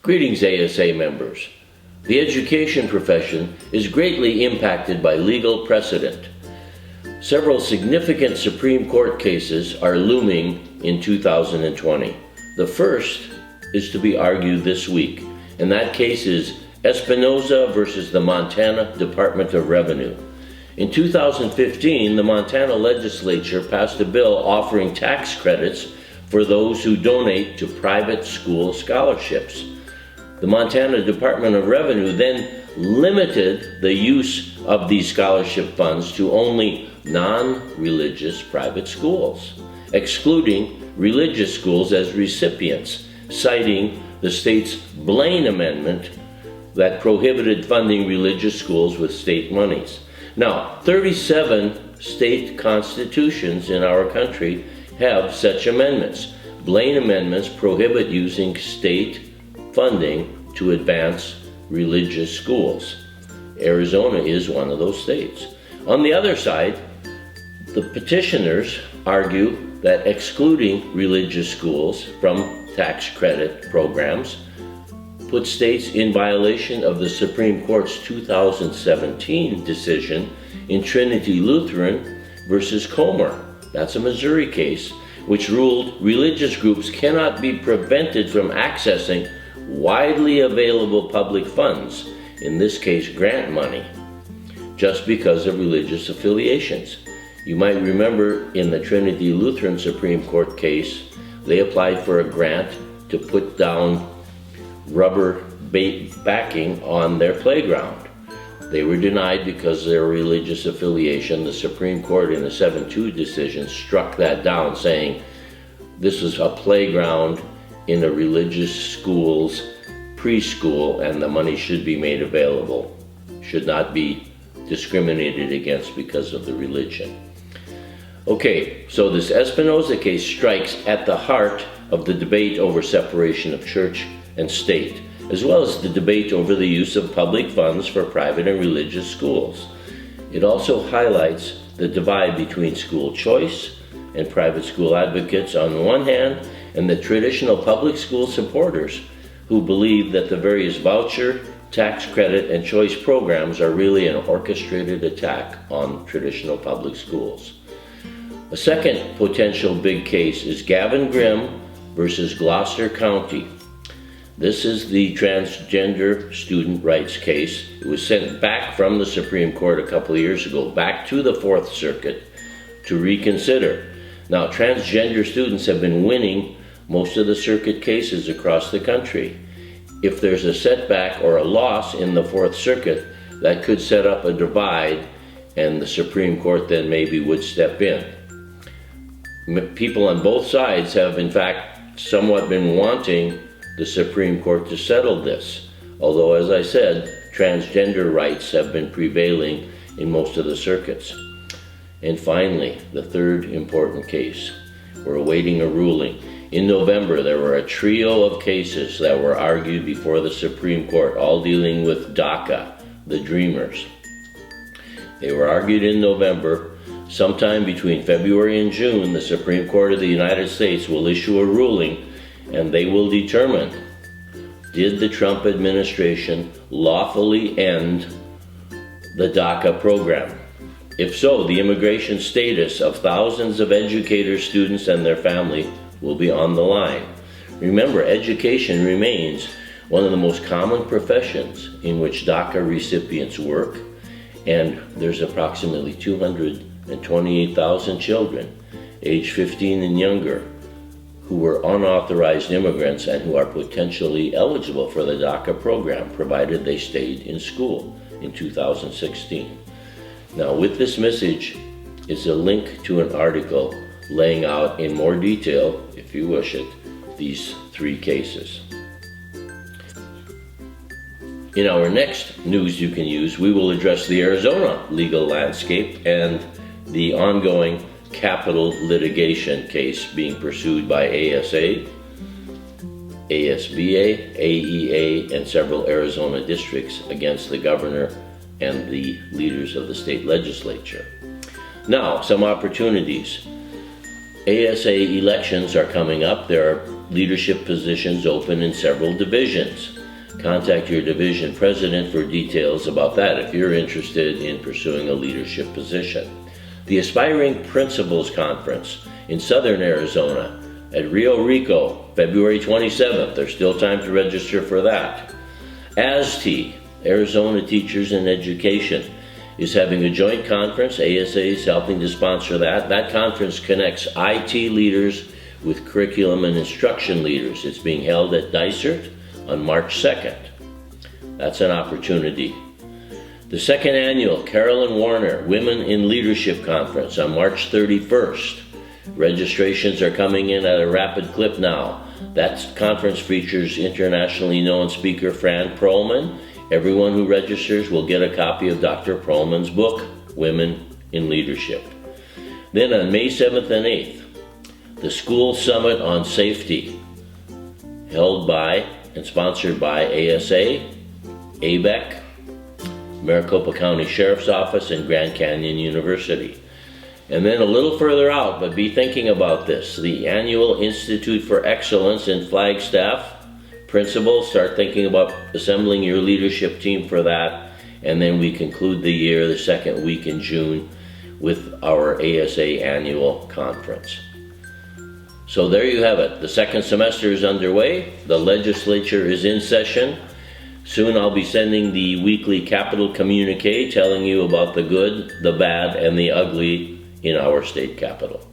Greetings, ASA members. The education profession is greatly impacted by legal precedent. Several significant Supreme Court cases are looming in 2020. The first is to be argued this week, and that case is Espinoza versus the Montana Department of Revenue. In 2015, the Montana legislature passed a bill offering tax credits for those who donate to private school scholarships. The Montana Department of Revenue then limited the use of these scholarship funds to only non-religious private schools, excluding religious schools as recipients, citing the state's Blaine Amendment that prohibited funding religious schools with state monies. Now, 37 state constitutions in our country have such amendments. Blaine amendments prohibit using state funding to advance religious schools. Arizona is one of those states. On the other side, the petitioners argue that excluding religious schools from tax credit programs put states in violation of the Supreme Court's 2017 decision in Trinity Lutheran versus Comer. That's a Missouri case, which ruled religious groups cannot be prevented from accessing widely available public funds, in this case grant money, just because of religious affiliations. You might remember in the Trinity Lutheran Supreme Court case, they applied for a grant to put down rubber backing on their playground. They were denied because of their religious affiliation. The Supreme Court in the 7-2 decision struck that down, saying this is a playground in a religious school's preschool and the money should be made available, should not be discriminated against because of the religion. Okay, so this Espinoza case strikes at the heart of the debate over separation of church and state, as well as the debate over the use of public funds for private and religious schools. It also highlights the divide between school choice and private school advocates on one hand, and the traditional public school supporters who believe that the various voucher, tax credit, and choice programs are really an orchestrated attack on traditional public schools. A second potential big case is Gavin Grimm versus Gloucester County. This is the transgender student rights case. It was sent back from the Supreme Court a couple of years ago, back to the Fourth Circuit to reconsider. Now, transgender students have been winning most of the circuit cases across the country. If there's a setback or a loss in the Fourth Circuit, that could set up a divide, and the Supreme Court then maybe would step in. People on both sides have, in fact, somewhat been wanting the Supreme Court to settle this, although, as I said, transgender rights have been prevailing in most of the circuits. And finally, the third important case. We're awaiting a ruling. In November, there were a trio of cases that were argued before the Supreme Court, all dealing with DACA, the Dreamers. They were argued in November. Sometime between February and June, the Supreme Court of the United States will issue a ruling, and they will determine, did the Trump administration lawfully end the DACA program? If so, the immigration status of thousands of educators, students, and their family will be on the line. Remember, education remains one of the most common professions in which DACA recipients work, and there's approximately 228,000 children age 15 and younger who were unauthorized immigrants and who are potentially eligible for the DACA program, provided they stayed in school in 2016. Now, with this message is a link to an article laying out in more detail, if you wish it, these three cases. In our next News You Can Use, we will address the Arizona legal landscape and the ongoing capital litigation case being pursued by ASA, ASBA, AEA, and several Arizona districts against the governor and the leaders of the state legislature. Now, some opportunities. ASA elections are coming up. There are leadership positions open in several divisions. Contact your division president for details about that if you're interested in pursuing a leadership position. The Aspiring Principals Conference in Southern Arizona at Rio Rico, February 27th. There's still time to register for that. ASTE, Arizona Teachers in Education, is having a joint conference. ASA is helping to sponsor that. That conference connects IT leaders with curriculum and instruction leaders. It's being held at Dysart on March 2nd. That's an opportunity. The second annual Carolyn Warner Women in Leadership Conference on March 31st. Registrations are coming in at a rapid clip now. That conference features internationally known speaker Fran Perlman. Everyone who registers will get a copy of Dr. Perlman's book, Women in Leadership. Then on May 7th and 8th, the School Summit on Safety, held by and sponsored by ASA, ABEC, Maricopa County Sheriff's Office, and Grand Canyon University. And then a little further out, but be thinking about this, the annual Institute for Excellence in Flagstaff. Principals, start thinking about assembling your leadership team for that. And then we conclude the year, the second week in June, with our ASA annual conference. So there you have it. The second semester is underway. The legislature is in session. Soon I'll be sending the weekly Capitol communique telling you about the good, the bad, and the ugly in our state capitol.